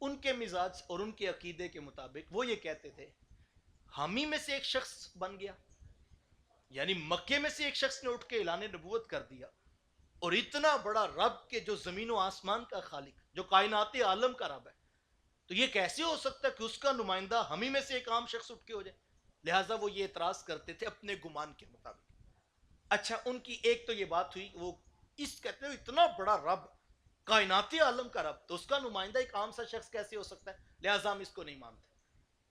ان کے مزاج اور ان کے عقیدے کے مطابق وہ یہ کہتے تھے ہم ہی میں سے ایک شخص بن گیا، یعنی مکے میں سے ایک شخص نے اٹھ کے اعلان نبوت کر دیا، اور اتنا بڑا رب کہ جو زمین و آسمان کا خالق، جو کائنات عالم کا رب ہے، تو یہ کیسے ہو سکتا ہے کہ اس کا نمائندہ ہم ہی میں سے ایک عام شخص اٹھ کے ہو جائے؟ لہٰذا وہ یہ اعتراض کرتے تھے اپنے گمان کے مطابق۔ اچھا، ان کی ایک تو یہ بات ہوئی، وہ اس کہتے ہیں اتنا بڑا رب، کائنات عالم کا رب، تو اس کا نمائندہ ایک عام سا شخص کیسے ہو سکتا ہے؟ لہٰذا ہم اس کو نہیں مانتے۔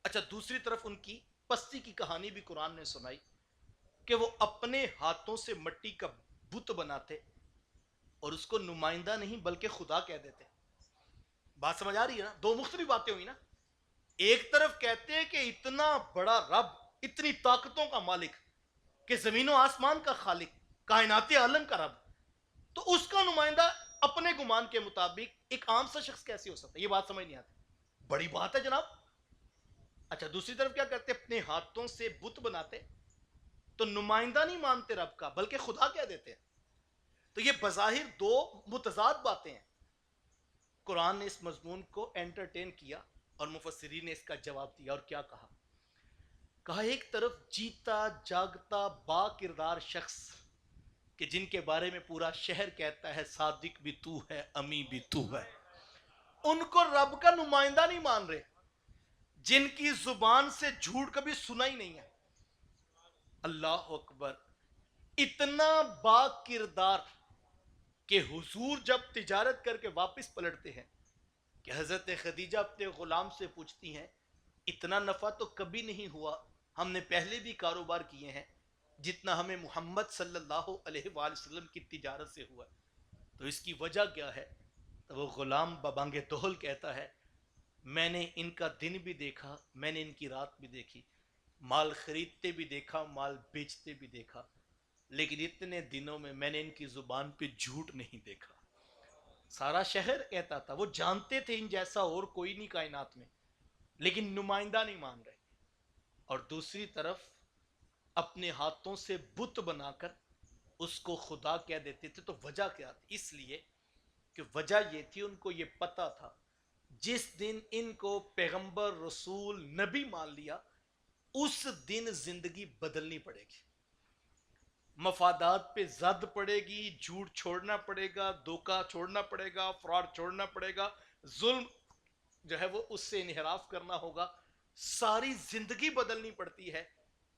اچھا، دوسری طرف ان کی پستی کی کہانی بھی قرآن نے سنائی کہ وہ اپنے ہاتھوں سے مٹی کا بت بناتے اور اس کو نمائندہ نہیں بلکہ خدا کہہ دیتے۔ بات سمجھ آ رہی ہے نا؟ دو مختلف باتیں ہوئی نا۔ ایک طرف کہتے ہیں کہ اتنا بڑا رب، اتنی طاقتوں کا مالک، کہ زمین و آسمان کا خالق، کائنات عالم کا رب، تو اس کا نمائندہ اپنے گمان کے مطابق ایک عام سا شخص کیسے ہو سکتا ہے؟ یہ بات سمجھ نہیں آتی، بڑی بات ہے جناب۔ اچھا، دوسری طرف کیا کرتے؟ اپنے ہاتھوں سے بت بناتے تو نمائندہ نہیں مانتے رب کا بلکہ خدا کہہ دیتے ہیں۔ تو یہ بظاہر دو متضاد باتیں ہیں۔ قرآن نے اس مضمون کو انٹرٹین کیا اور مفسرین نے اس کا جواب دیا، اور کیا کہا؟ کہا ایک طرف جیتا جاگتا با کردار شخص کہ جن کے بارے میں پورا شہر کہتا ہے صادق بھی تو ہے، امی بھی تو ہے، ان کو رب کا نمائندہ نہیں مان رہے، جن کی زبان سے جھوٹ کبھی سنا ہی نہیں ہے۔ اللہ اکبر! اتنا با کردار کہ حضور جب تجارت کر کے واپس پلٹتے ہیں کہ حضرت خدیجہ اپنے غلام سے پوچھتی ہیں اتنا نفع تو کبھی نہیں ہوا، ہم نے پہلے بھی کاروبار کیے ہیں جتنا ہمیں محمد صلی اللہ علیہ وآلہ وسلم کی تجارت سے ہوا، تو اس کی وجہ کیا ہے؟ تو وہ غلام ببانگ دہل کہتا ہے میں نے ان کا دن بھی دیکھا، میں نے ان کی رات بھی دیکھی، مال خریدتے بھی دیکھا، مال بیچتے بھی دیکھا، لیکن اتنے دنوں میں میں نے ان کی زبان پہ جھوٹ نہیں دیکھا۔ سارا شہر کہتا تھا، وہ جانتے تھے ان جیسا اور کوئی نہیں کائنات میں، لیکن نمائندہ نہیں مان رہے۔ اور دوسری طرف اپنے ہاتھوں سے بت بنا کر اس کو خدا کہہ دیتے تھے۔ تو وجہ کیا تھی؟ اس لیے کہ وجہ یہ تھی ان کو یہ پتا تھا جس دن ان کو پیغمبر، رسول، نبی مان لیا اس دن زندگی بدلنی پڑے گی، مفادات پہ زد پڑے گی، جھوٹ چھوڑنا پڑے گا، دھوکہ چھوڑنا پڑے گا، فراڈ چھوڑنا پڑے گا، ظلم جو ہے وہ اس سے انحراف کرنا ہوگا، ساری زندگی بدلنی پڑتی ہے۔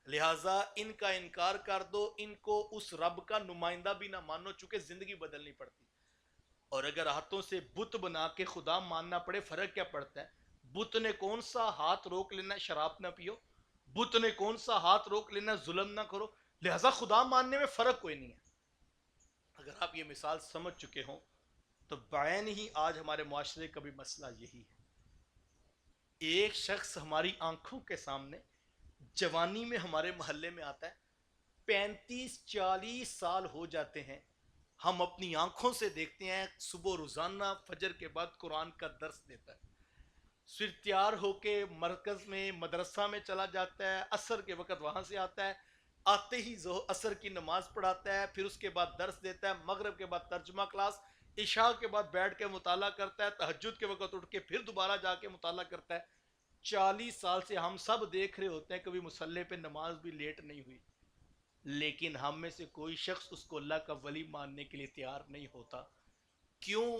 لہٰذا ان کا انکار کر دو، ان کو اس رب کا نمائندہ بھی نہ مانو، چونکہ زندگی بدلنی پڑتی۔ اور اگر ہاتھوں سے بت بنا کے خدا ماننا پڑے، فرق کیا پڑتا ہے؟ بت نے کون سا ہاتھ روک لینا شراب نہ پیو، بت نے کون سا ہاتھ روک لینا ظلم نہ کرو، لہذا خدا ماننے میں فرق کوئی نہیں ہے۔ اگر آپ یہ مثال سمجھ چکے ہوں تو بعین ہی آج ہمارے معاشرے کا بھی مسئلہ یہی ہے. ایک شخص ہماری آنکھوں کے سامنے جوانی میں ہمارے محلے میں آتا ہے, 35-40 سال ہو جاتے ہیں, ہم اپنی آنکھوں سے دیکھتے ہیں صبح روزانہ فجر کے بعد قرآن کا درس دیتا ہے, پھر تیار ہو کے مرکز میں مدرسہ میں چلا جاتا ہے, عصر کے وقت وہاں سے آتا ہے, آتے ہی عصر کی نماز پڑھاتا ہے, پھر اس کے بعد درس دیتا ہے, مغرب کے بعد ترجمہ کلاس, عشاء کے بعد بیٹھ کے مطالعہ کرتا ہے, تہجد کے وقت اٹھ کے پھر دوبارہ جا کے مطالعہ کرتا ہے. 40 سال سے ہم سب دیکھ رہے ہوتے ہیں, کبھی مصلی پہ نماز بھی لیٹ نہیں ہوئی, لیکن ہم میں سے کوئی شخص اس کو اللہ کا ولی ماننے کے لیے تیار نہیں ہوتا. کیوں؟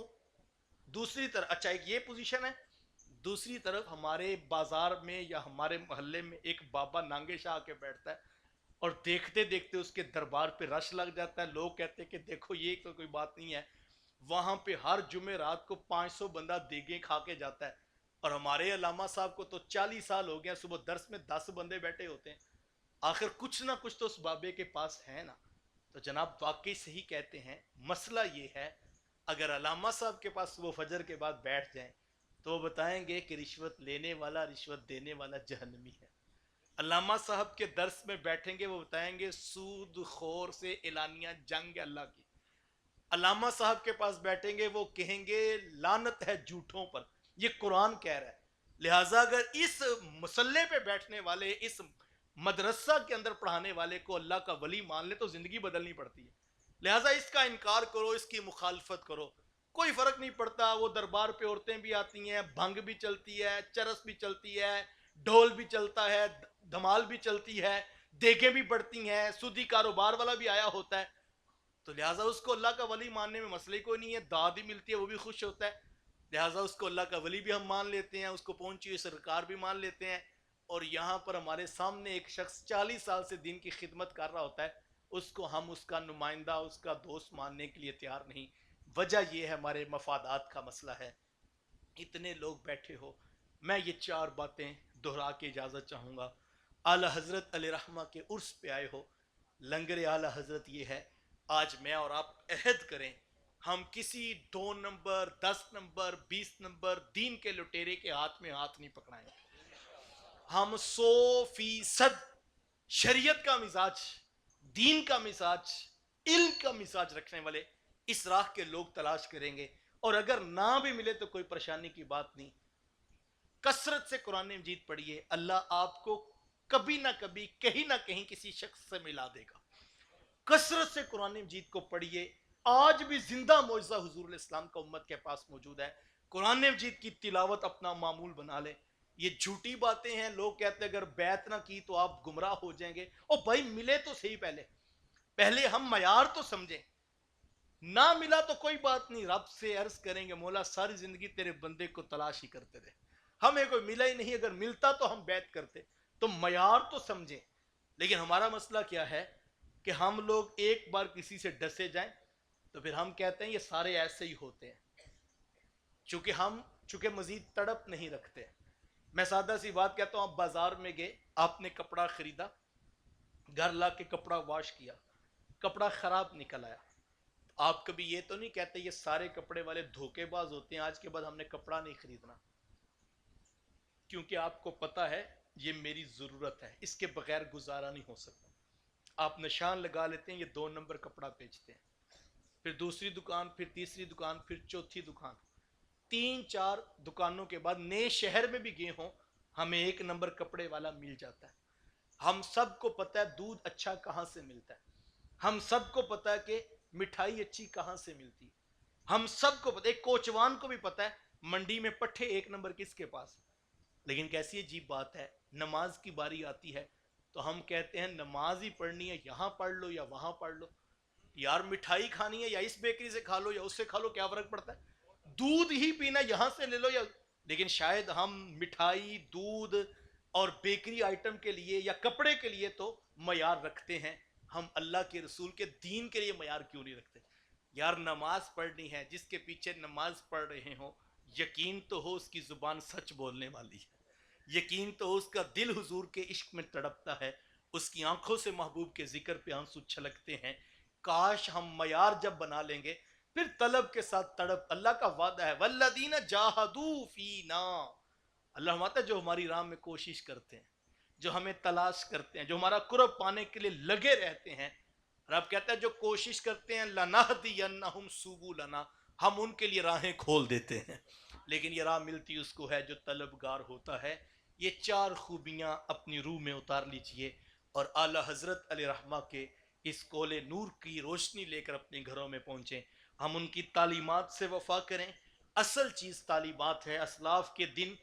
دوسری طرف اچھا ایک یہ پوزیشن ہے, دوسری طرف ہمارے بازار میں یا ہمارے محلے میں ایک بابا نانگے شاہ کے بیٹھتا ہے اور دیکھتے دیکھتے اس کے دربار پہ رش لگ جاتا ہے. لوگ کہتے ہیں کہ دیکھو یہ تو کوئی بات نہیں ہے, وہاں پہ ہر جمعہ رات کو 500 بندہ دیگیں کھا کے جاتا ہے, اور ہمارے علامہ صاحب کو تو 40 سال ہو گیا, صبح درس میں 10 بندے بیٹھے ہوتے ہیں. آخر کچھ نہ کچھ تو اس بابے کے پاس ہے نا. تو جناب واقعی صحیح کہتے ہیں, مسئلہ یہ ہے اگر علامہ صاحب کے پاس وہ فجر کے بعد بیٹھ جائیں تو وہ بتائیں گے کہ رشوت لینے والا رشوت دینے والا جہنمی ہے. علامہ صاحب کے درس میں بیٹھیں گے, وہ بتائیں گے سود خور سے اعلانیہ جنگ اللہ کی. علامہ صاحب کے پاس بیٹھیں گے, وہ کہیں گے لعنت ہے جھوٹوں پر, یہ قرآن کہہ رہا ہے. لہٰذا اگر اس مسلح پہ بیٹھنے والے, اس مدرسہ کے اندر پڑھانے والے کو اللہ کا ولی مان لے تو زندگی بدلنی پڑتی ہے. لہٰذا اس کا انکار کرو, اس کی مخالفت کرو, کوئی فرق نہیں پڑتا. وہ دربار پہ عورتیں بھی آتی ہیں, بھنگ بھی چلتی ہے, چرس بھی چلتی ہے, ڈھول بھی چلتا ہے, دھمال بھی چلتی ہے, دیگیں بھی بڑھتی ہیں, سودی کاروبار والا بھی آیا ہوتا ہے. تو لہٰذا اس کو اللہ کا ولی ماننے میں مسئلہ کوئی نہیں ہے, داد بھی ملتی ہے, وہ بھی خوش ہوتا ہے. لہٰذا اس کو اللہ کا ولی بھی ہم مان لیتے ہیں, اس کو پہنچی ہوئی سرکار بھی مان لیتے ہیں. اور یہاں پر ہمارے سامنے ایک شخص 40 سال سے دین کی خدمت کر رہا ہوتا ہے, اس کو ہم اس کا نمائندہ, اس کا دوست ماننے کے لیے تیار نہیں. وجہ یہ ہے ہمارے مفادات کا مسئلہ ہے. اتنے لوگ بیٹھے ہو, میں یہ 4 باتیں دہرا کے اجازت چاہوں گا. اعلی حضرت علیہ رحمہ کے عرس پہ آئے ہو, لنگر اعلی حضرت یہ ہے, آج میں اور آپ عہد کریں ہم کسی 2 نمبر 10 نمبر 20 نمبر دین کے لٹیرے کے ہاتھ میں ہاتھ نہیں پکڑائیں. ہم 100% شریعت کا مزاج, دین کا مزاج, علم کا مزاج رکھنے والے اس راہ کے لوگ تلاش کریں گے. اور اگر نہ بھی ملے تو کوئی پریشانی کی بات نہیں, کثرت سے قرآن مجید پڑھیے, اللہ آپ کو کبھی نہ کبھی کہیں نہ کہیں کسی شخص سے ملا دے گا. کثرت سے قرآن مجید کو پڑھیے. آج بھی زندہ معجزہ حضور علیہ السلام کا امت کے پاس موجود ہے. قرآن مجید کی تلاوت اپنا معمول بنا لیں. یہ جھوٹی باتیں ہیں, لوگ کہتے ہیں اگر بیعت نہ کی تو آپ گمراہ ہو جائیں گے. او بھائی ملے تو صحیح, پہلے ہم معیار تو سمجھیں. نہ ملا تو کوئی بات نہیں, رب سے عرض کریں گے مولا ساری زندگی تیرے بندے کو تلاش ہی کرتے رہے, ہمیں کوئی ملا ہی نہیں, اگر ملتا تو ہم بیعت کرتے. تو معیار تو سمجھیں. لیکن ہمارا مسئلہ کیا ہے کہ ہم لوگ ایک بار کسی سے ڈسے جائیں تو پھر ہم کہتے ہیں یہ سارے ایسے ہی ہوتے ہیں, چونکہ مزید تڑپ نہیں رکھتے. میں سادہ سی بات کہتا ہوں, آپ بازار میں گئے, آپ نے کپڑا خریدا, گھر لا کے کپڑا واش کیا, کپڑا خراب نکل آیا. آپ کبھی یہ تو نہیں کہتے یہ سارے کپڑے والے دھوکے باز ہوتے ہیں, آج کے بعد ہم نے کپڑا نہیں خریدنا, کیونکہ آپ کو پتا ہے یہ میری ضرورت ہے, اس کے بغیر گزارا نہیں ہو سکتا. آپ نشان لگا لیتے ہیں یہ 2 نمبر کپڑا بیچتے ہیں, پھر دوسری دکان, پھر تیسری دکان, پھر چوتھی دکان, 3-4 دکانوں کے بعد نئے شہر میں بھی گئے ہوں, ہمیں 1 نمبر کپڑے والا مل جاتا ہے. ہم سب کو پتا ہے دودھ اچھا کہاں سے ملتا ہے, ہم سب کو پتا ہے کہ مٹھائی اچھی کہاں سے ملتی ہے, ہم سب کو پتا ہے, ایک کوچوان کو بھی پتا ہے منڈی میں پٹھے 1 نمبر کس کے پاس. لیکن کیسی عجیب بات ہے, نماز کی باری آتی ہے تو ہم کہتے ہیں نماز ہی پڑھنی ہے, یہاں پڑھ لو یا وہاں پڑھ لو. یار مٹھائی کھانی ہے یا اس بیکری سے کھا لو یا اس سے کھا لو, کیا فرق پڑتا ہے, دودھ ہی پینا یہاں سے لے لو یا. لیکن شاید ہم مٹھائی, دودھ اور بیکری آئٹم کے لیے یا کپڑے کے لیے تو معیار رکھتے ہیں, ہم اللہ کے رسول کے دین کے لیے معیار کیوں نہیں رکھتے. یار نماز پڑھنی ہے, جس کے پیچھے نماز پڑھ رہے ہوں یقین تو ہو اس کی زبان سچ بولنے والی ہے, یقین تو اس کا دل حضور کے عشق میں تڑپتا ہے, اس کی آنکھوں سے محبوب کے ذکر پہ آنسو چھلکتے ہیں. کاش ہم معیار جب بنا لیں گے پھر طلب کے ساتھ تڑپ. اللہ کا وعدہ ہے والذین جاہدوا فینا. اللہ فرماتا ہے جو ہماری راہ میں کوشش کرتے ہیں, جو ہمیں تلاش کرتے ہیں, جو ہمارا قرب پانے کے لیے لگے رہتے ہیں. رب کہتا ہے جو کوشش کرتے ہیں لنہدینہم سبلنا, ہم ان کے لیے راہیں کھول دیتے ہیں. لیکن یہ راہ ملتی اس کو ہے جو طلبگار ہوتا ہے. یہ 4 خوبیاں اپنی روح میں اتار لیجئے اور اعلی حضرت علیہ رحمہ کے اس کول نور کی روشنی لے کر اپنے گھروں میں پہنچیں. ہم ان کی تعلیمات سے وفا کریں. اصل چیز تعلیمات ہے. اسلاف کے دن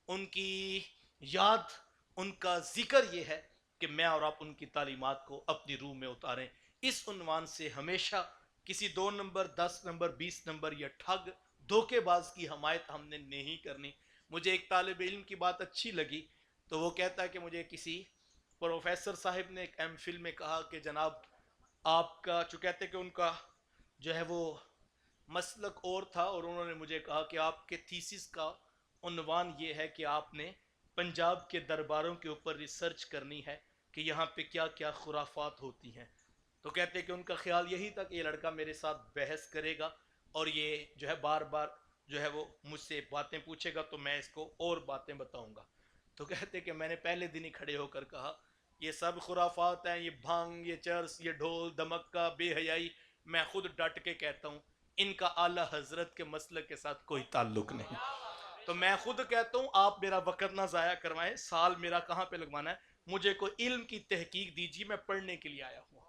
ان کی یاد, ان کا ذکر یہ ہے کہ میں اور آپ ان کی تعلیمات کو اپنی روح میں اتاریں. اس عنوان سے ہمیشہ کسی 2 نمبر 10 نمبر 20 نمبر یا ٹھگ دھوکے باز کی حمایت ہم نے نہیں کرنی. مجھے ایک طالب علم کی بات اچھی لگی تو وہ کہتا ہے کہ مجھے کسی پروفیسر صاحب نے ایک ایم فل میں کہا کہ جناب آپ کا, جو کہتے کہ ان کا جو ہے وہ مسلک اور تھا, اور انہوں نے مجھے کہا کہ آپ کے تھیسس کا عنوان یہ ہے کہ آپ نے پنجاب کے درباروں کے اوپر ریسرچ کرنی ہے کہ یہاں پہ کیا کیا خرافات ہوتی ہیں. تو کہتے کہ ان کا خیال یہی تھا کہ یہ لڑکا میرے ساتھ بحث کرے گا اور یہ جو ہے بار بار جو ہے وہ مجھ سے باتیں پوچھے گا تو میں اس کو اور باتیں بتاؤں گا. تو کہتے کہ میں نے پہلے دن ہی کھڑے ہو کر کہا یہ سب خرافات ہیں, یہ بھانگ, یہ چرس, یہ ڈھول دھمکہ, بے حیائی, میں خود ڈٹ کے کہتا ہوں ان کا اعلی حضرت کے مسلک کے ساتھ کوئی تعلق نہیں. تو میں خود کہتا ہوں آپ میرا وقت نہ ضائع کروائیں, سال میرا کہاں پہ لگوانا ہے, مجھے کوئی علم کی تحقیق دیجیے, میں پڑھنے کے لیے آیا ہوں.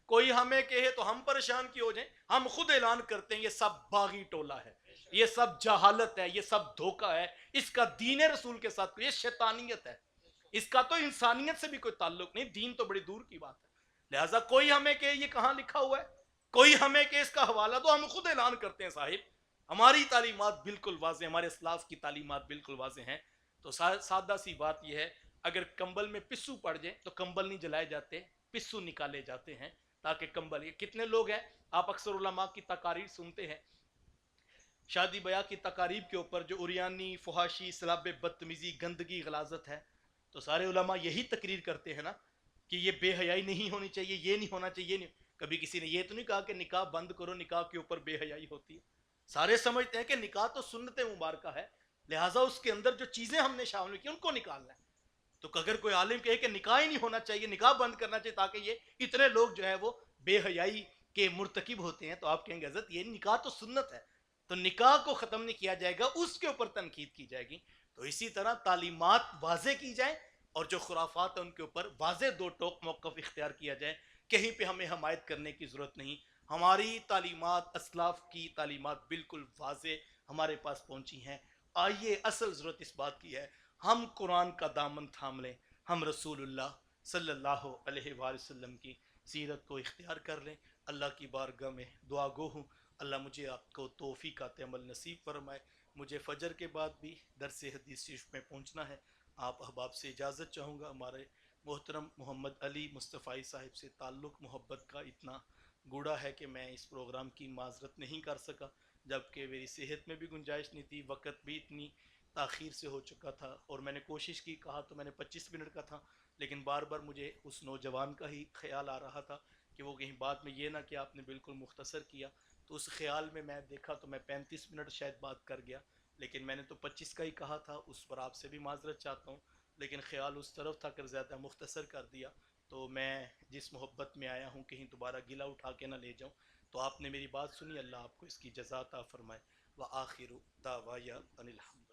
کوئی ہمیں کہے تو ہم پریشان کیوں ہو جائیں, ہم خود اعلان کرتے ہیں یہ سب باغی ٹولہ ہے, یہ سب جہالت ہے, یہ سب دھوکہ ہے, اس کا دین رسول کے ساتھ یہ شیطانیت ہے, اس کا تو انسانیت سے بھی کوئی تعلق نہیں, دین تو بڑی دور کی بات ہے. لہٰذا کوئی ہمیں کہ یہ کہاں لکھا ہوا ہے, کوئی ہمیں کہ اس کا حوالہ, تو ہم خود اعلان کرتے ہیں صاحب ہماری تعلیمات بالکل واضح, ہمارے اسلاف کی تعلیمات بالکل واضح ہیں. تو سادہ سی بات یہ ہے, اگر کمبل میں پسو پڑ جائے تو کمبل نہیں جلائے جاتے, پسو نکالے جاتے ہیں تاکہ کمبل. یہ کتنے لوگ ہیں, آپ اکثر علماء کی تقاریر سنتے ہیں شادی بیاہ کی تقاریب کے اوپر جو اریانی, فحاشی, سلاب بدتمیزی, گندگی, غلاظت ہے, تو سارے علماء یہی تقریر کرتے ہیں نا کہ یہ بے حیائی نہیں ہونی چاہیے, یہ نہیں ہونا چاہیے, نہیں. کبھی کسی نے یہ تو نہیں کہا کہ نکاح بند کرو, نکاح کے اوپر بے حیائی ہوتی ہے. سارے سمجھتے ہیں کہ نکاح تو سنت مبارکہ ہے, لہٰذا اس کے اندر جو چیزیں ہم نے شامل کی ان کو نکالنا ہے. تو اگر کوئی عالم کہے کہ نکاح ہی نہیں ہونا چاہیے, نکاح بند کرنا چاہیے تاکہ یہ اتنے لوگ جو ہے وہ بے حیائی کے مرتکب ہوتے ہیں, تو آپ کہیں گے حضرت یہ نکاح تو سنت ہے, تو نکاح کو ختم نہیں کیا جائے گا, اس کے اوپر تنقید کی جائے گی. تو اسی طرح تعلیمات واضح کی جائیں اور جو خرافات ہیں ان کے اوپر واضح دو ٹوک موقف اختیار کیا جائے. کہیں پہ ہمیں حمایت کرنے کی ضرورت نہیں. ہماری تعلیمات, اسلاف کی تعلیمات بالکل واضح ہمارے پاس پہنچی ہیں. آئیے, اصل ضرورت اس بات کی ہے ہم قرآن کا دامن تھام لیں, ہم رسول اللہ صلی اللہ علیہ وآلہ وسلم کی سیرت کو اختیار کر لیں. اللہ کی بارگاہ میں دعا گو ہوں, اللہ مجھے آپ کو توفیقات عمل نصیب فرمائے. مجھے فجر کے بعد بھی درس حدیث شریف میں پہنچنا ہے. آپ احباب سے اجازت چاہوں گا. ہمارے محترم محمد علی مصطفی صاحب سے تعلق محبت کا اتنا گوڑا ہے کہ میں اس پروگرام کی معذرت نہیں کر سکا, جبکہ میری صحت میں بھی گنجائش نہیں تھی, وقت بھی اتنی تاخیر سے ہو چکا تھا, اور میں نے کوشش کی, کہا تو میں نے 25 منٹ کا تھا, لیکن بار بار مجھے اس نوجوان کا ہی خیال آ رہا تھا کہ وہ کہیں بعد میں یہ نہ کہ آپ نے بالکل مختصر کیا. تو اس خیال میں دیکھا تو میں 35 منٹ شاید بات کر گیا, لیکن میں نے تو 25 کا ہی کہا تھا. اس پر آپ سے بھی معذرت چاہتا ہوں, لیکن خیال اس طرف تھا کر زیادہ مختصر کر دیا. تو میں جس محبت میں آیا ہوں کہیں دوبارہ گلہ اٹھا کے نہ لے جاؤں. تو آپ نے میری بات سنی, اللہ آپ کو اس کی جزا عطا فرمائے. وآخر دعوایا ان الحمد